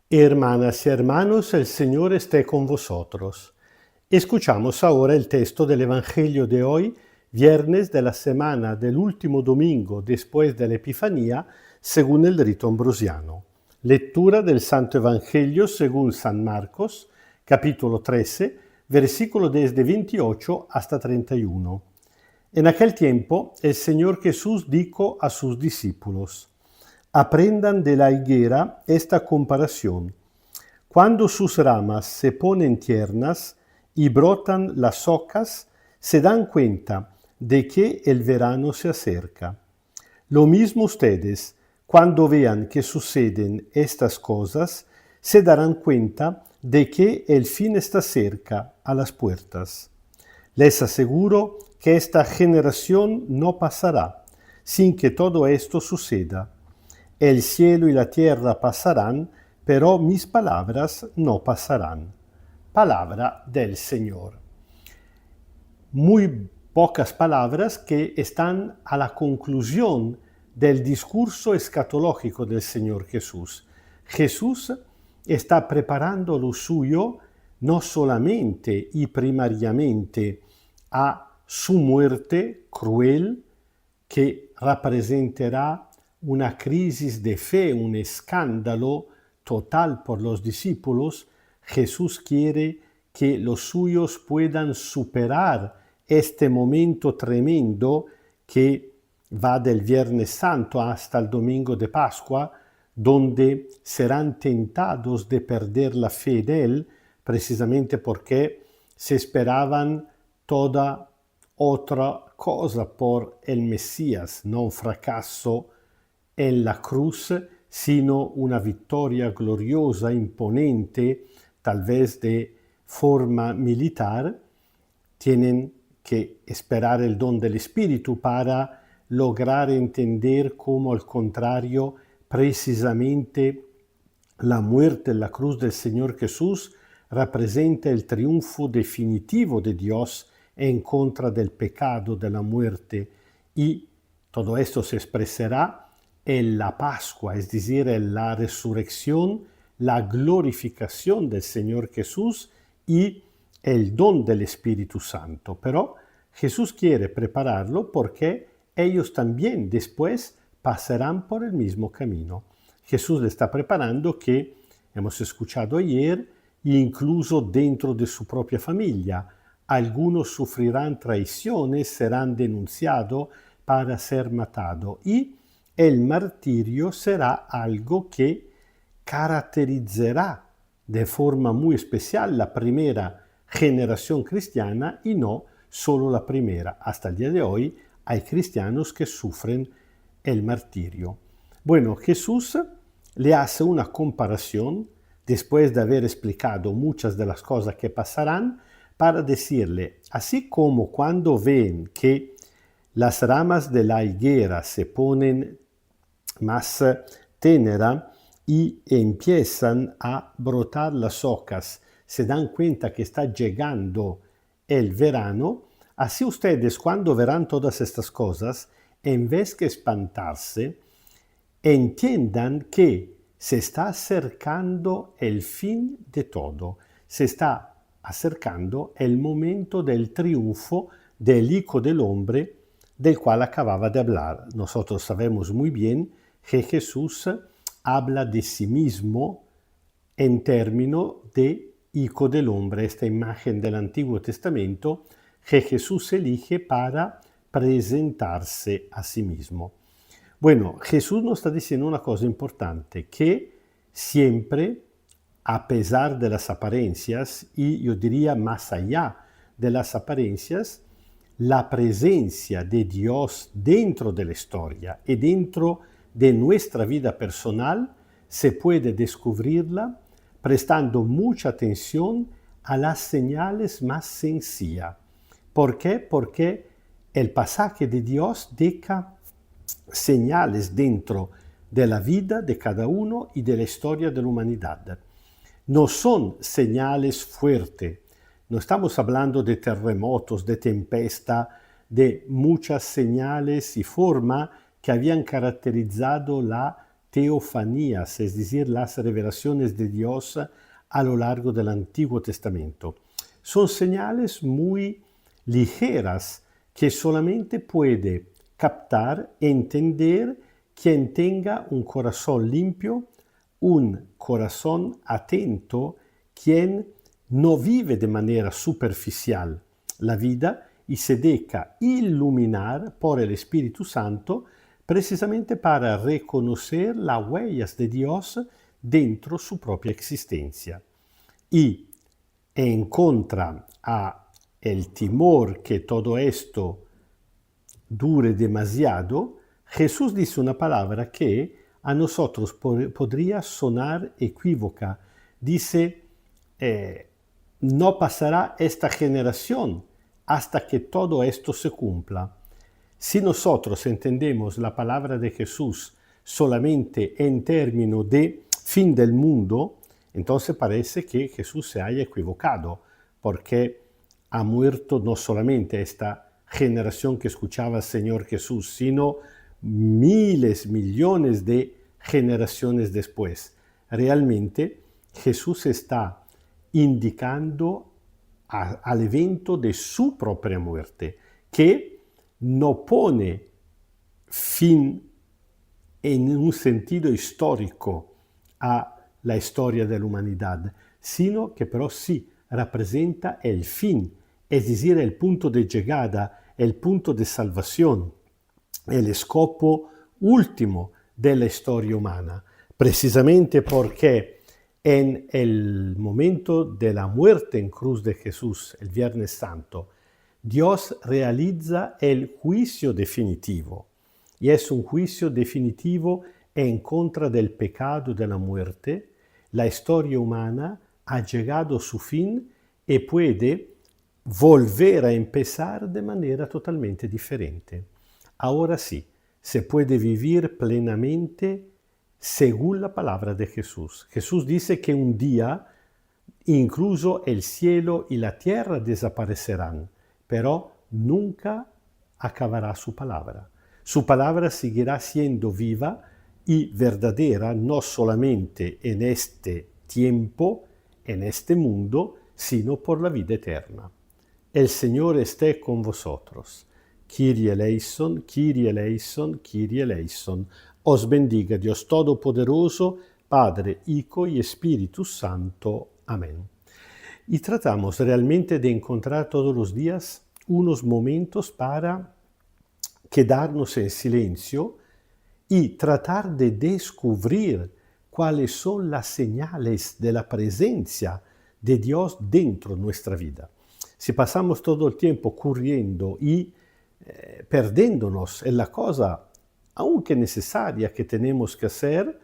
Hermanas y hermanos, el Señor esté con vosotros. Escuchamos ahora el texto del Evangelio de hoy, viernes de la semana del último domingo después de la Epifanía, según el rito ambrosiano. Lectura del Santo Evangelio según San Marcos, capítulo 13, versículo desde 28 hasta 31. En aquel tiempo, el Señor Jesús dijo a sus discípulos: aprendan de la higuera esta comparación. Cuando sus ramas se ponen tiernas y brotan las hojas, se dan cuenta de que el verano se acerca. Lo mismo ustedes, cuando vean que suceden estas cosas, se darán cuenta de que el fin está cerca, a las puertas. Les aseguro que esta generación no pasará sin que todo esto suceda. El cielo y la tierra pasarán, pero mis palabras no pasarán. Palabra del Señor. Muy pocas palabras que están a la conclusión del discurso escatológico del Señor Jesús. Jesús está preparando lo suyo no solamente y primariamente a su muerte cruel, que representará una crisis de fe, un escándalo total por los discípulos. Jesús quiere que los suyos puedan superar este momento tremendo que va del Viernes Santo hasta el domingo de Pascua, donde serán tentados de perder la fe de Él, precisamente porque se esperaban toda otra cosa por el Mesías, no un fracaso en la cruz, sino una victoria gloriosa, imponente, tal vez de forma militar. Tienen que esperar el don del Espíritu para lograr entender cómo, al contrario, precisamente la muerte en la cruz del Señor Jesús representa el triunfo definitivo de Dios en contra del pecado, de la muerte, y todo esto se expresará en la Pascua, es decir, en la resurrección, la glorificación del Señor Jesús y el don del Espíritu Santo. Pero Jesús quiere prepararlo porque ellos también después pasarán por el mismo camino. Jesús le está preparando que, hemos escuchado ayer, incluso dentro de su propia familia, algunos sufrirán traiciones, serán denunciados para ser matados, y el martirio será algo que caracterizará de forma muy especial la primera generación cristiana, y no solo la primera. Hasta el día de hoy hay cristianos que sufren el martirio. Bueno, Jesús le hace una comparación después de haber explicado muchas de las cosas que pasarán, para decirle, así como cuando ven que las ramas de la higuera se ponen más tenera y empiezan a brotar las hojas, se dan cuenta que está llegando el verano, así ustedes, cuando verán todas estas cosas, en vez que espantarse, entiendan que se está acercando el fin de todo, se está acercando el momento del triunfo del Hijo del Hombre, del cual acababa de hablar. Nosotros sabemos muy bien que Jesús habla de sí mismo en términos de Hijo del Hombre, esta imagen del Antiguo Testamento que Jesús elige para presentarse a sí mismo. Bueno, Jesús nos está diciendo una cosa importante, que siempre, a pesar de las apariencias, y yo diría más allá de las apariencias, la presencia de Dios dentro de la historia y dentro de nuestra vida personal se puede descubrirla prestando mucha atención a las señales más sencillas. ¿Por qué? Porque el pasaje de Dios deja señales dentro de la vida de cada uno y de la historia de la humanidad. No son señales fuertes. No estamos hablando de terremotos, de tempesta, de muchas señales y formas que habían caracterizado la teofanías, es decir, las revelaciones de Dios a lo largo del Antiguo Testamento. Son señales muy ligeras que solamente puede captar, entender quien tenga un corazón limpio, un corazón atento, quien no vive de manera superficial la vida y se deja iluminar por el Espíritu Santo precisamente para reconocer las huellas de Dios dentro su propia existencia. Y en contra a el temor que todo esto dure demasiado, Jesús dice una palabra que a nosotros podría sonar equívoca. Dice, no pasará esta generación hasta que todo esto se cumpla. Si nosotros entendemos la palabra de Jesús solamente en términos de fin del mundo, entonces parece que Jesús se haya equivocado, porque ha muerto no solamente esta generación que escuchaba al Señor Jesús, sino miles, millones de generaciones después. Realmente Jesús está indicando al evento de su propia muerte, que no pone fin en un sentido histórico a la historia de la humanidad, sino que pero sí representa el fin, es decir, el punto de llegada, el punto de salvación, el scopo último de la historia humana, precisamente porque en el momento de la muerte en cruz de Jesús, el Viernes Santo, Dios realiza el juicio definitivo, y es un juicio definitivo en contra del pecado de la muerte. La historia humana ha llegado a su fin y puede volver a empezar de manera totalmente diferente. Ahora sí, se puede vivir plenamente según la palabra de Jesús. Jesús dice que un día incluso el cielo y la tierra desaparecerán, pero nunca acabará su palabra. Su palabra seguirá siendo viva y verdadera no solamente en este tiempo, en este mundo, sino por la vida eterna. El Señor esté con vosotros. Kyrie eleison, Kyrie eleison, Kyrie eleison. Os bendiga Dios Todopoderoso, Padre, Hijo y Espíritu Santo. Amén. Y tratamos realmente de encontrar todos los días unos momentos para quedarnos en silencio y tratar de descubrir cuáles son las señales de la presencia de Dios dentro de nuestra vida. Si pasamos todo el tiempo corriendo y perdiéndonos en la cosa, aunque necesaria, que tenemos que hacer,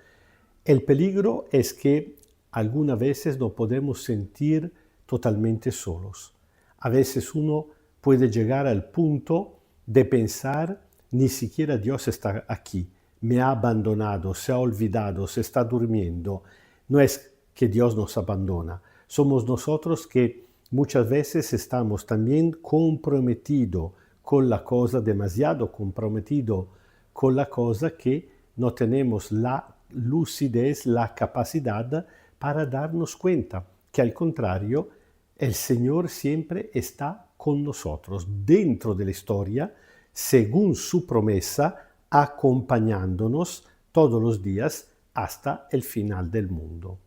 el peligro es que algunas veces nos podemos sentir totalmente solos. A veces uno puede llegar al punto de pensar, ni siquiera Dios está aquí, me ha abandonado, se ha olvidado, se está durmiendo. No es que Dios nos abandona, somos nosotros que muchas veces estamos también comprometidos con la cosa, demasiado comprometidos con la cosa, que no tenemos la lucidez, la capacidad para darnos cuenta que al contrario, el Señor siempre está con nosotros, dentro de la historia, según su promesa, acompañándonos todos los días hasta el final del mundo.